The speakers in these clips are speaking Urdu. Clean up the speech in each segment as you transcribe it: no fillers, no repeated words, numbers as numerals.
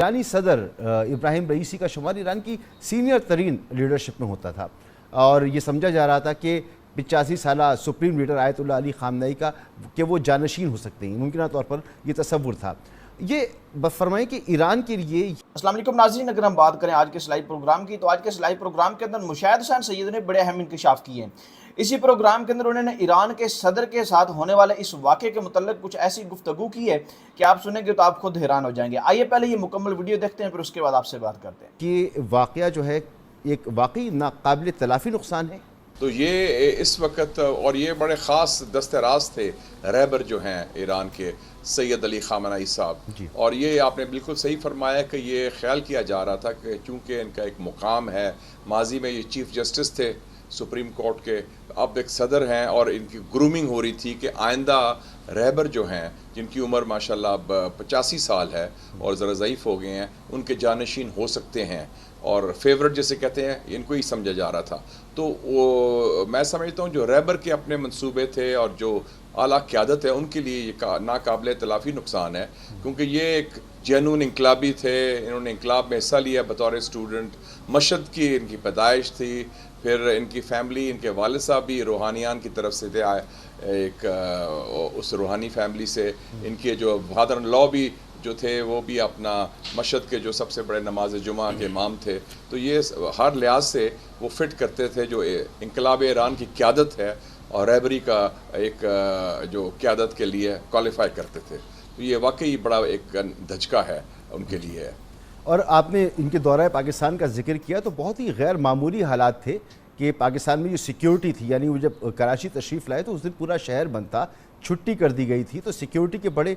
ایرانی صدر ابراہیم رئیسی کا شمار ایران کی سینئر ترین لیڈرشپ میں ہوتا تھا اور یہ سمجھا جا رہا تھا کہ 85 سالہ سپریم لیڈر آیت اللہ علی خامنئی کا کہ وہ جانشین ہو سکتے ہیں، ممکنہ طور پر یہ تصور تھا۔ یہ فرمائیں کہ ایران کے لیے السلام علیکم ناظرین، اگر ہم بات کریں آج کے اس لائیو پروگرام کی تو آج کے اس لائیو پروگرام کے اندر مشاہد حسین سید نے بڑے اہم انکشاف کیے ہیں۔ اسی پروگرام کے اندر انہوں نے ایران کے صدر کے ساتھ ہونے والے اس واقعے کے متعلق کچھ ایسی گفتگو کی ہے کہ آپ سنیں گے تو آپ خود حیران ہو جائیں گے۔ آئیے پہلے یہ مکمل ویڈیو دیکھتے ہیں، پھر اس کے بعد آپ سے بات کرتے ہیں۔ کہ واقعہ جو ہے ایک واقعی ناقابل تلافی نقصان ہے۔ تو یہ اس وقت اور یہ بڑے خاص دست راست تھے رہبر جو ہیں ایران کے سید علی خامنئی صاحب، اور یہ آپ نے بالکل صحیح فرمایا کہ یہ خیال کیا جا رہا تھا کہ چونکہ ان کا ایک مقام ہے، ماضی میں یہ چیف جسٹس تھے سپریم کورٹ کے، اب ایک صدر ہیں اور ان کی گرومنگ ہو رہی تھی کہ آئندہ رہبر جو ہیں جن کی عمر ماشاءاللہ اب 85 سال ہے اور ذرا ضعیف ہو گئے ہیں، ان کے جانشین ہو سکتے ہیں اور فیورٹ جسے کہتے ہیں، ان کو ہی سمجھا جا رہا تھا۔ تو وہ میں سمجھتا ہوں جو رہبر کے اپنے منصوبے تھے اور جو اعلیٰ قیادت ہے ان کے لیے یہ ناقابل تلافی نقصان ہے، کیونکہ یہ ایک جنون انقلابی تھے، انہوں نے انقلاب میں حصہ لیا بطور اسٹوڈنٹ، مشہد کی ان کی پیدائش تھی، پھر ان کی فیملی، ان کے والد صاحب بھی روحانیان کی طرف سے تھے، ایک اس روحانی فیملی سے، ان کے جو فادر ان لا بھی جو تھے وہ بھی اپنا مشہد کے جو سب سے بڑے نماز جمعہ کے امام تھے، تو یہ ہر لحاظ سے وہ فٹ کرتے تھے جو انقلاب ایران کی قیادت ہے اور رہبری کا ایک جو قیادت کے لیے کوالیفائی کرتے تھے۔ تو یہ واقعی بڑا ایک دھچکا ہے ان کے لیے۔ اور آپ نے ان کے دورہ پاکستان کا ذکر کیا تو بہت ہی غیر معمولی حالات تھے کہ پاکستان میں جو سیکیورٹی تھی، یعنی وہ جب کراچی تشریف لائے تو اس دن پورا شہر بند تھا، چھٹی کر دی گئی تھی، تو سیکیورٹی کے بڑے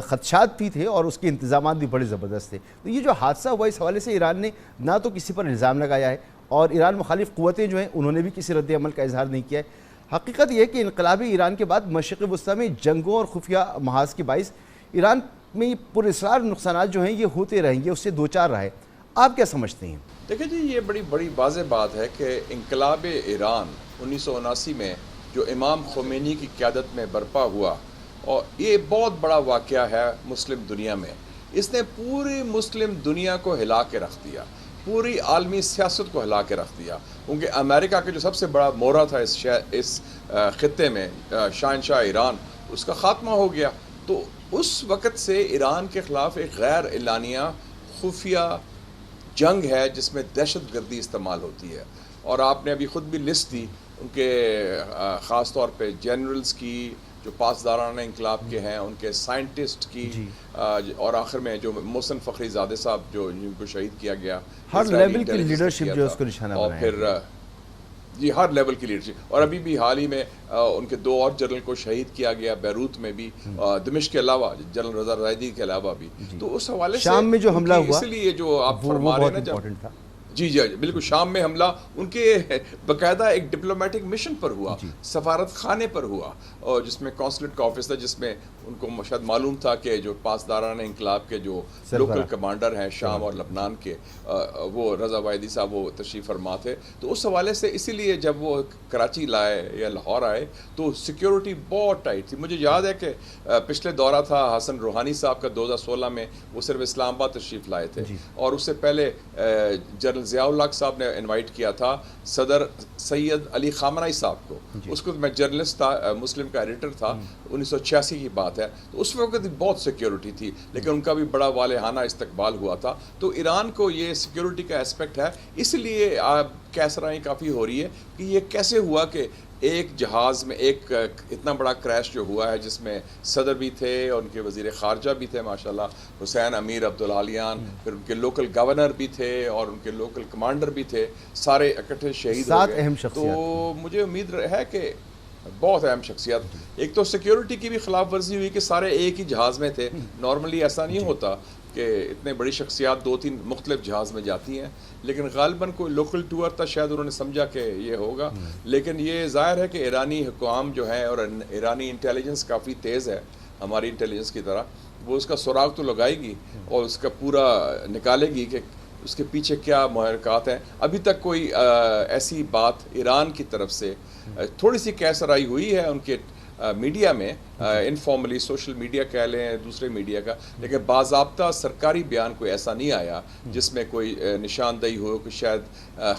خدشات بھی تھے اور اس کے انتظامات بھی بڑے زبردست تھے۔ تو یہ جو حادثہ ہوا اس حوالے سے ایران نے نہ تو کسی پر الزام لگایا ہے اور ایران مخالف قوتیں جو ہیں انہوں نے بھی کسی رد عمل کا اظہار نہیں کیا ہے۔ حقیقت یہ ہے کہ انقلابی ایران کے بعد مشرق وسطیٰ میں جنگوں اور خفیہ محاذ کے باعث ایران میں یہ پراسرار نقصانات جو ہیں یہ ہوتے رہیں گے، اس سے دوچار رہے۔ آپ کیا سمجھتے ہیں؟ دیکھیں جی، یہ بڑی واضح بات ہے کہ انقلاب ایران 1979 میں جو امام خمینی کی قیادت میں برپا ہوا، اور یہ بہت بڑا واقعہ ہے مسلم دنیا میں، اس نے پوری مسلم دنیا کو ہلا کے رکھ دیا، پوری عالمی سیاست کو ہلا کے رکھ دیا، کیونکہ امریکہ کے جو سب سے بڑا مورا تھا اس خطے میں، شہنشاہ ایران، اس کا خاتمہ ہو گیا۔ تو اس وقت سے ایران کے خلاف ایک غیر اعلانیہ خفیہ جنگ ہے جس میں دہشت گردی استعمال ہوتی ہے، اور آپ نے ابھی خود بھی لسٹ دی ان کے خاص طور پہ جنرلز کی جو پاسدارانہ انقلاب کے ہیں، ان کے سائنٹسٹ کی، اور آخر میں جو محسن فخری زادہ صاحب جو جن کو شہید کیا گیا، ہر لیول کی لیڈرشپ جو اس کو نشانہ بنایا، اور پھر جی ہر لیول کی لیڈرشپ، اور ابھی بھی حال ہی میں ان کے 2 اور جنرل کو شہید کیا گیا بیروت میں بھی، دمشق کے علاوہ، جنرل رضا زاہدی کے علاوہ بھی۔ تو اس حوالے سے شام میں جو حملہ ہوا، اس لیے جو آپ فرما رہے ہیں نا، جی بالکل، شام میں حملہ ان کے باقاعدہ ایک ڈپلومیٹک مشن پر ہوا، سفارت خانے پر ہوا، اور جس میں کونسلیٹ کا آفس تھا، جس میں ان کو شاید معلوم تھا کہ جو پاسداران انقلاب کے جو لوکل کمانڈر ہیں شام اور لبنان کے، وہ رضا وائدی صاحب وہ تشریف فرما تھے۔ تو اس حوالے سے اسی لیے جب وہ کراچی لائے یا لاہور آئے تو سیکیورٹی بہت ٹائٹ تھی۔ مجھے یاد ہے کہ پچھلے دورہ تھا حسن روحانی صاحب کا 2016 میں، وہ صرف اسلام آباد تشریف لائے تھے، اور اس سے پہلے جنرل ضیاء الحق صاحب نے انوائٹ کیا تھا صدر سید علی خامنئی صاحب کو۔ اس کو میں جرنلسٹ تھا، مسلم کا ایڈیٹر تھا، 1986 کی بات ہے، تو اس وقت بہت سیکیورٹی تھی، لیکن ان کا بھی بڑا والہانہ استقبال ہوا تھا۔ تو ایران کو یہ سیکیورٹی کا اسپیکٹ ہے، اس لیے کیسرائیں کافی ہو رہی ہے کہ یہ کیسے ہوا کہ ایک جہاز میں ایک اتنا بڑا کریش جو ہوا ہے جس میں صدر بھی تھے اور ان کے وزیر خارجہ بھی تھے ماشاءاللہ حسین امیر عبدالعالیان، پھر ان کے لوکل گورنر بھی تھے اور ان کے لوکل کمانڈر بھی تھے، سارے اکٹھے شہید ہو گئے۔ 7 اہم شخصیات۔ تو مجھے امید ہے کہ بہت اہم شخصیات، ایک تو سیکیورٹی کی بھی خلاف ورزی ہوئی کہ سارے ایک ہی جہاز میں تھے، نارملی ایسا نہیں ہوتا کہ اتنے بڑی شخصیات 2-3 مختلف جہاز میں جاتی ہیں، لیکن غالباً کوئی لوکل ٹور تھا، شاید انہوں نے سمجھا کہ یہ ہوگا۔ لیکن یہ ظاہر ہے کہ ایرانی حکام جو ہیں اور ایرانی انٹیلیجنس کافی تیز ہے ہماری انٹیلیجنس کی طرح، وہ اس کا سراغ تو لگائے گی اور اس کا پورا نکالے گی کہ اس کے پیچھے کیا محرکات ہیں۔ ابھی تک کوئی ایسی بات ایران کی طرف سے، تھوڑی سی کیسرائی ہوئی ہے ان کے میڈیا میں انفارملی سوشل میڈیا کہہ لیں دوسرے میڈیا کا، لیکن باضابطہ سرکاری بیان کوئی ایسا نہیں آیا جس میں کوئی نشاندہی ہو کہ شاید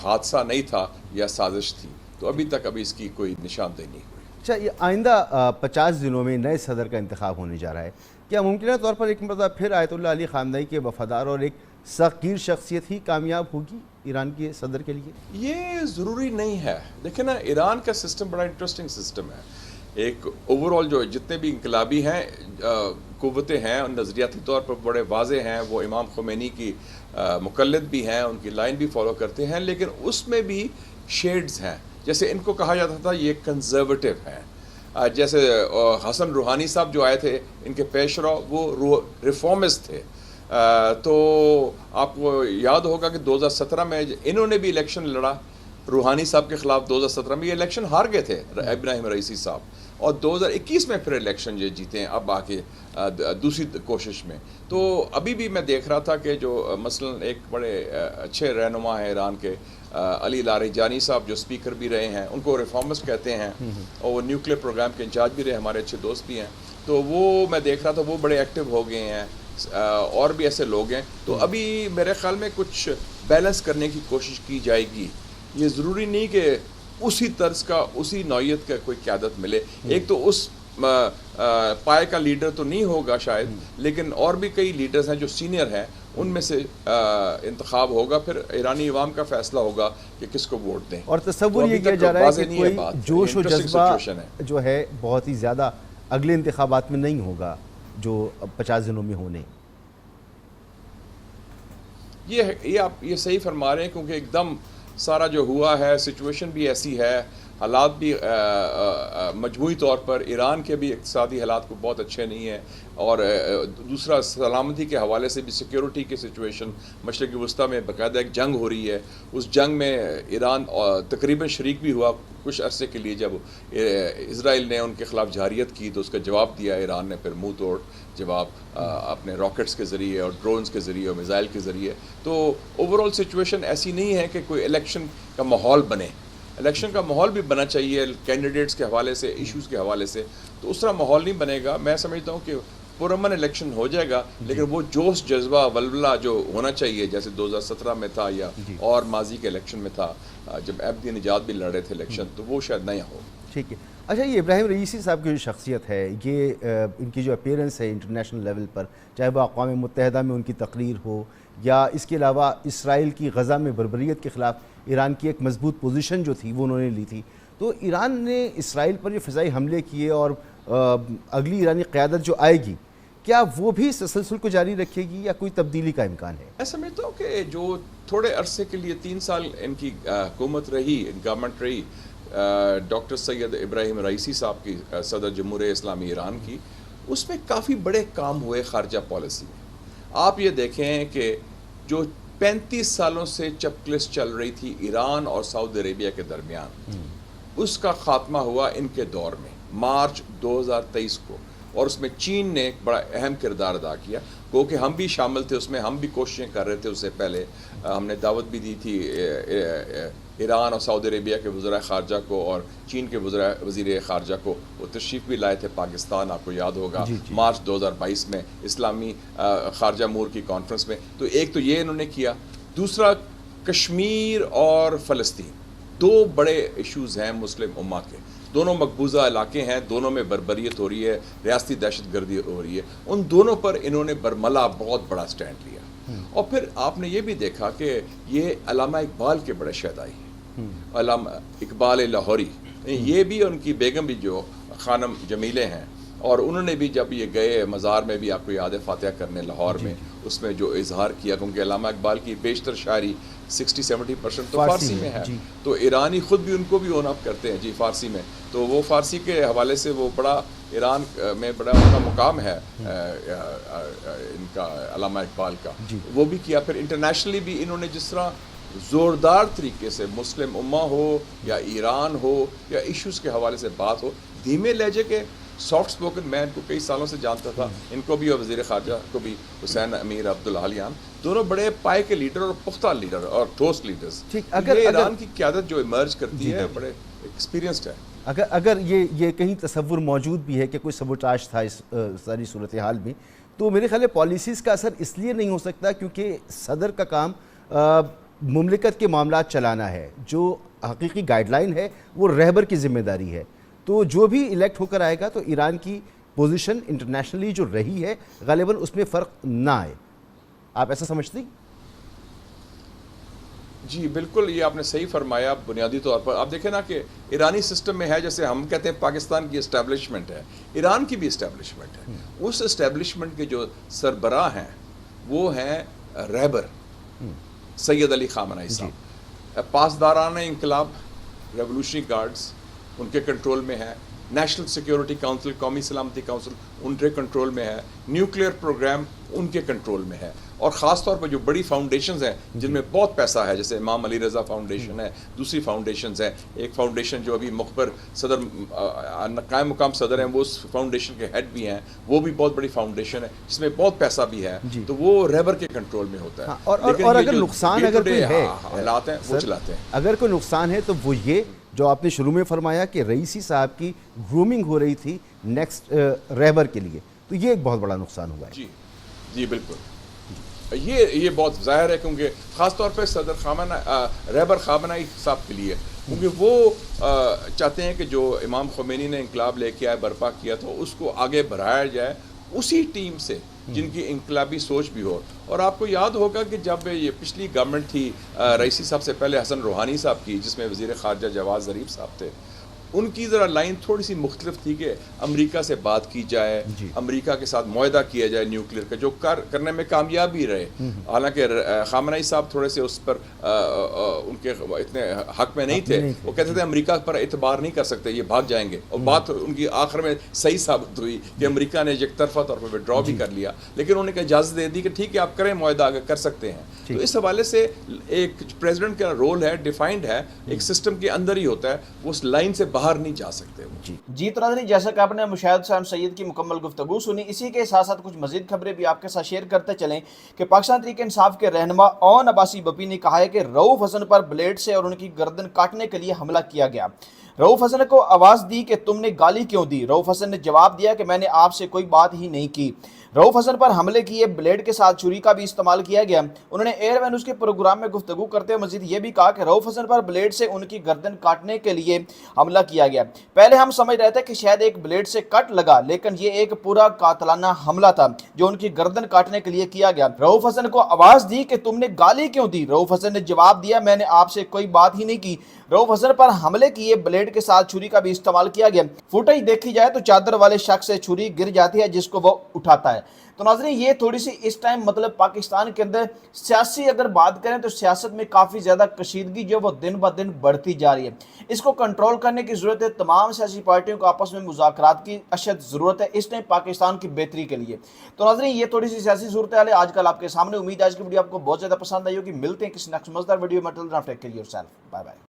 حادثہ نہیں تھا یا سازش تھی. تو ابھی تک اس کی کوئی نشاندہی نہیں ہوئی. اچھا، یہ آئندہ 50 دنوں میں نئے صدر کا انتخاب ہونے جا رہا ہے. کیا ممکنہ طور پر ایک مرتبہ پھر آیت اللہ علی خامنہئی کے وفادار اور ایک سخت شخصیت ہی کامیاب ہوگی ایران کے صدر کے لیے؟ یہ ضروری نہیں ہے. دیکھیں نا، ایران کا سسٹم بڑا انٹرسٹنگ سسٹم ہے. ایک اوورال جو جتنے بھی انقلابی ہیں قوتیں ہیں اور نظریاتی طور پر بڑے واضح ہیں، وہ امام خمینی کی مقلد بھی ہیں، ان کی لائن بھی فالو کرتے ہیں، لیکن اس میں بھی شیڈز ہیں. جیسے ان کو کہا جاتا تھا یہ کنزرویٹو ہیں. جیسے حسن روحانی صاحب جو آئے تھے، ان کے پیشرو وہ ریفارمسٹ تھے. تو آپ کو یاد ہوگا کہ 2017 میں انہوں نے بھی الیکشن لڑا روحانی صاحب کے خلاف. 2017 میں یہ الیکشن ہار گئے تھے ابراہیم رئیسی صاحب، اور 2021 میں پھر الیکشن یہ جیتے ہیں اب آ کے دوسری کوشش میں. تو ابھی بھی میں دیکھ رہا تھا کہ جو مثلا ایک بڑے اچھے رہنما ہیں ایران کے، علی لاریجانی صاحب، جو اسپیکر بھی رہے ہیں، ان کو ریفارمسٹ کہتے ہیں، اور وہ نیوکلیر پروگرام کے انچارج بھی رہے، ہمارے اچھے دوست بھی ہیں. تو وہ میں دیکھ رہا تھا وہ بڑے ایکٹیو ہو گئے ہیں، اور بھی ایسے لوگ ہیں. تو ابھی میرے خیال میں کچھ بیلنس کرنے کی کوشش کی جائے گی. یہ ضروری نہیں کہ اسی طرز کا، اسی نوعیت کا کوئی قیادت ملے. ایک تو اس پائے کا لیڈر تو نہیں ہوگا شاید، لیکن اور بھی کئی لیڈرز ہیں جو سینئر ہیں، ان میں سے انتخاب ہوگا. پھر ایرانی عوام کا فیصلہ ہوگا کہ کس کو ووٹ دیں. اور تصور یہ کیا جا رہا ہے کہ کوئی جوش و جذبہ جو ہے بہت ہی زیادہ اگلے انتخابات میں نہیں ہوگا جو 50 دنوں میں ہونے. یہ آپ یہ صحیح فرما رہے ہیں، کیونکہ ایک دم سارا جو ہوا ہے، سچویشن بھی ایسی ہے، حالات بھی مجموعی طور پر ایران کے بھی اقتصادی حالات کو بہت اچھے نہیں ہیں، اور دوسرا سلامتی کے حوالے سے بھی سیکیورٹی کی سچویشن مشرق وسطیٰ میں باقاعدہ ایک جنگ ہو رہی ہے. اس جنگ میں ایران تقریباً شریک بھی ہوا کچھ عرصے کے لیے. جب اسرائیل نے ان کے خلاف جارحیت کی تو اس کا جواب دیا ایران نے، پھر منہ توڑ جواب اپنے راکٹس کے ذریعے اور ڈرونز کے ذریعے اور میزائل کے ذریعے. تو اوورال سچویشن ایسی نہیں ہے کہ کوئی الیکشن کا ماحول بنے. الیکشن کا ماحول بھی بننا چاہیے کینڈیڈیٹس کے حوالے سے، ایشوز کے حوالے سے. تو اس طرح ماحول نہیں بنے گا. میں سمجھتا ہوں کہ پرامن الیکشن ہو جائے گا، لیکن وہ جوش جذبہ ولولہ جو ہونا چاہیے جیسے 2017 میں تھا یا اور ماضی کے الیکشن میں تھا جب عبدی نجات بھی لڑ رہے تھے الیکشن، تو وہ شاید نہیں ہو. ٹھیک ہے. اچھا، یہ ابراہیم رئیسی صاحب کی جو شخصیت ہے، یہ ان کی جو اپیرنس ہے انٹرنیشنل لیول پر، چاہے وہ اقوام متحدہ میں ان کی تقریر ہو، یا اس کے علاوہ اسرائیل کی غزہ میں بربریت کے خلاف ایران کی ایک مضبوط پوزیشن جو تھی وہ انہوں نے لی تھی. تو ایران نے اسرائیل پر جو فضائی حملے کیے اور اگلی ایرانی قیادت جو آئے گی، کیا وہ بھی اس تسلسل کو جاری رکھے گی یا کوئی تبدیلی کا امکان ہے؟ میں سمجھتا ہوں کہ جو تھوڑے عرصے کے لیے 3 سال ان کی حکومت رہی، گورنمنٹ رہی ڈاکٹر سید ابراہیم رئیسی صاحب کی، صدر جمہوریہ اسلامی ایران کی، اس میں کافی بڑے کام ہوئے خارجہ پالیسی میں. آپ یہ دیکھیں کہ جو 35 سالوں سے چپکلس چل رہی تھی ایران اور سعودی عربیہ کے درمیان، اس کا خاتمہ ہوا ان کے دور میں مارچ 2023 کو. اور اس میں چین نے ایک بڑا اہم کردار ادا کیا، کیونکہ ہم بھی شامل تھے اس میں. ہم بھی کوششیں کر رہے تھے. اس سے پہلے ہم نے دعوت بھی دی تھی ایران اور سعودی عربیہ کے وزراء خارجہ کو اور چین کے وزیر خارجہ کو. وہ تشریف بھی لائے تھے پاکستان، آپ کو یاد ہوگا مارچ 2022 میں اسلامی خارجہ امور کی کانفرنس میں. تو ایک تو یہ انہوں نے کیا. دوسرا، کشمیر اور فلسطین 2 بڑے ایشوز ہیں مسلم امہ کے. دونوں مقبوضہ علاقے ہیں، دونوں میں بربریت ہو رہی ہے، ریاستی دہشت گردی ہو رہی ہے. ان دونوں پر انہوں نے برملا بہت بڑا سٹینڈ لیا. اور پھر آپ نے یہ بھی دیکھا کہ یہ علامہ اقبال کے بڑے شہدائی ہیں، علامہ اقبال لاہوری. یہ بھی ان کی بیگم بھی جو خانم جمیلے ہیں، اور انہوں نے بھی جب یہ گئے مزار میں بھی، آپ کو یاد ہے، فاتحہ کرنے لاہور میں، اس میں جو اظہار کیا، کیونکہ علامہ اقبال کی بیشتر شاعری 60-70% تو فارسی میں ہے. تو ایرانی خود بھی ان کو بھی اون اپ کرتے ہیں فارسی میں. تو وہ فارسی کے حوالے سے وہ بڑا ایران میں بڑا ان کا مقام ہے ان کا علامہ اقبال کا. وہ بھی کیا. پھر انٹرنیشنلی بھی انہوں نے جس طرح زوردار طریقے سے مسلم امہ ہو یا ایران ہو یا ایشوز کے حوالے سے بات ہو، دھیمے لہجے کے، سافٹ سپوکن. میں ان کو کئی سالوں سے جانتا تھا، ان کو بھی اور وزیر خارجہ کو بھی، حسین امیر عبدالعالیان، دونوں بڑے پائے کے لیڈر اور پختہ لیڈر اور ٹھوس لیڈرز. اگر ایران کی قیادت جو ایمرج کرتی ہے بڑے ایکسپیرینسڈ ہے. اگر یہ کہیں تصور موجود بھی ہے کہ کوئی سبوٹاج تھا اس ساری صورتحال میں، تو میرے خیال ہے پالیسیز کا اثر اس لیے نہیں ہو سکتا کیونکہ صدر کا کام مملکت کے معاملات چلانا ہے، جو حقیقی گائیڈ لائن ہے وہ رہبر کی ذمہ داری ہے. تو جو بھی الیکٹ ہو کر آئے گا تو ایران کی پوزیشن انٹرنیشنلی جو رہی ہے غالباً اس میں فرق نہ آئے. آپ ایسا سمجھتے ہیں؟ جی بالکل، یہ آپ نے صحیح فرمایا. بنیادی طور پر آپ دیکھیں نا کہ ایرانی سسٹم میں ہے، جیسے ہم کہتے ہیں پاکستان کی اسٹیبلشمنٹ ہے، ایران کی بھی اسٹیبلشمنٹ ہے. اس اسٹیبلشمنٹ کے جو سربراہ ہیں وہ ہیں رہبر سید علی خامنہ ای صاحب. پاسداران انقلاب، ریولوشنری گارڈز ان کے کنٹرول میں ہے، نیشنل سیکیورٹی کونسل، قومی سلامتی کونسل ان کے کنٹرول میں ہے، نیوکلیئر پروگرام ان کے کنٹرول میں ہے، اور خاص طور پر جو بڑی فاؤنڈیشنز ہیں جن میں بہت پیسہ ہے، جیسے امام علی رضا فاؤنڈیشن ہے، دوسری فاؤنڈیشنز ہیں. ایک فاؤنڈیشن جو ابھی مخبر صدر قائم مقام صدر ہیں وہ اس فاؤنڈیشن کے ہیڈ بھی ہیں، وہ بھی بہت بڑی فاؤنڈیشن ہے جس میں بہت پیسہ بھی ہے. تو وہ رہبر کے کنٹرول میں ہوتا ہے. اور اگر نقصان اگر کوئی ہے، حالات ہیں وہ چلاتے ہیں. اگر کوئی نقصان ہے تو وہ یہ جو آپ نے شروع میں فرمایا کہ رئیسی صاحب کی گرومنگ ہو رہی تھی نیکسٹ رہبر کے لیے، تو یہ ایک بہت بڑا نقصان ہوا ہے. جی بالکل، یہ بہت ظاہر ہے، کیونکہ خاص طور پہ صدر رہبر خامنہ ای صاحب کے لیے، کیونکہ وہ چاہتے ہیں کہ جو امام خمینی نے انقلاب لے کے آئے، برپا کیا، تو اس کو آگے بڑھایا جائے اسی ٹیم سے جن کی انقلابی سوچ بھی ہو. اور آپ کو یاد ہوگا کہ جب یہ پچھلی گورنمنٹ تھی رئیسی صاحب سے پہلے حسن روحانی صاحب کی، جس میں وزیر خارجہ جواد ظریف صاحب تھے، ان کی ذرا لائن تھوڑی سی مختلف تھی کہ امریکہ سے بات کی جائے، امریکہ کے ساتھ معاہدہ کیا جائے نیوکلیئر کا، جو کرنے میں کامیاب بھی رہے. حالانکہ خامنہ ای صاحب تھوڑے سے اس پر ان کے اتنے حق میں نہیں تھے. وہ کہتے تھے امریکہ پر اعتبار نہیں کر سکتے، یہ بھاگ جائیں گے. اور بات ان کی آخر میں صحیح ثابت ہوئی کہ امریکہ نے یک طرفہ طور پر وڈرا بھی کر لیا، لیکن انہوں نے اجازت دے دی کہ ٹھیک ہے آپ کریں، معاہدہ آگے کر سکتے ہیں. تو اس حوالے سے ایک پریزیڈنٹ کا رول ہے، ڈیفائنڈ ہے، ایک سسٹم کے اندر ہی ہوتا ہے، وہ اس لائن سے باہر نہیں جا سکتے. جی تو ناظرین، جیسا کہ آپ نے مشاہد حسین سید کی مکمل گفتگو سنی، اسی کے ساتھ ساتھ کچھ مزید خبریں بھی آپ کے ساتھ شیئر کرتے چلیں کہ پاکستان تحریک انصاف کے رہنما اون عباسی بپی نے کہا ہے کہ رؤوف حسن پر بلیڈ سے اور ان کی گردن کاٹنے کے لیے حملہ کیا گیا. رؤوف حسن کو آواز دی کہ تم نے گالی کیوں دی؟ رؤوف حسن نے جواب دیا کہ میں نے آپ سے کوئی بات ہی نہیں کی. رؤوف حسن پر حملے کیے بلیڈ کے ساتھ چھری کا بھی استعمال کیا گیا. انہوں نے ایئر وینوز کے پروگرام میں گفتگو کرتے ہوئے مزید یہ بھی کہا کہ رؤوف حسن پر بلیڈ سے ان کی گردن کاٹنے کے لیے حملہ کیا گیا. پہلے ہم سمجھ رہے تھے کہ شاید ایک بلیڈ سے کٹ لگا، لیکن یہ ایک پورا قاتلانہ حملہ تھا جو ان کی گردن کاٹنے کے لیے کیا گیا. رؤوف حسن کو آواز دی کہ تم نے گالی کیوں دی؟ رؤوف حسن نے جواب دیا میں نے آپ سے کوئی بات ہی نہیں کی. رؤوف حسن پر حملے کیے بلیڈ کے ساتھ چھری کا بھی استعمال کیا گیا. فوٹیج دیکھی جائے تو چادر والے شخص سے چھری گر جاتی ہے جس کو وہ اٹھاتا ہے. تو ناظرین، یہ تھوڑی سی اس ٹائم مطلب پاکستان کے اندر سیاسی اگر بات کریں تو سیاست میں کافی زیادہ کشیدگی جو وہ دن بہ دن بڑھتی جا رہی ہے. اس کو کنٹرول کرنے کی ضرورت ہے. تمام سیاسی پارٹیوں کو آپس میں مذاکرات کی اشد ضرورت ہے اس ٹائم پاکستان کی بہتری کے لیے. تو ناظرین، یہ تھوڑی سی سیاسی صورتحال ہے آج کل آپ کے سامنے. امید ہے آج کی ویڈیو آپ کو بہت زیادہ پسند آئی ہوگی. ملتے ہیں کسی نیکسٹ مزیدار ویڈیو میں. Take care yourself. Bye bye.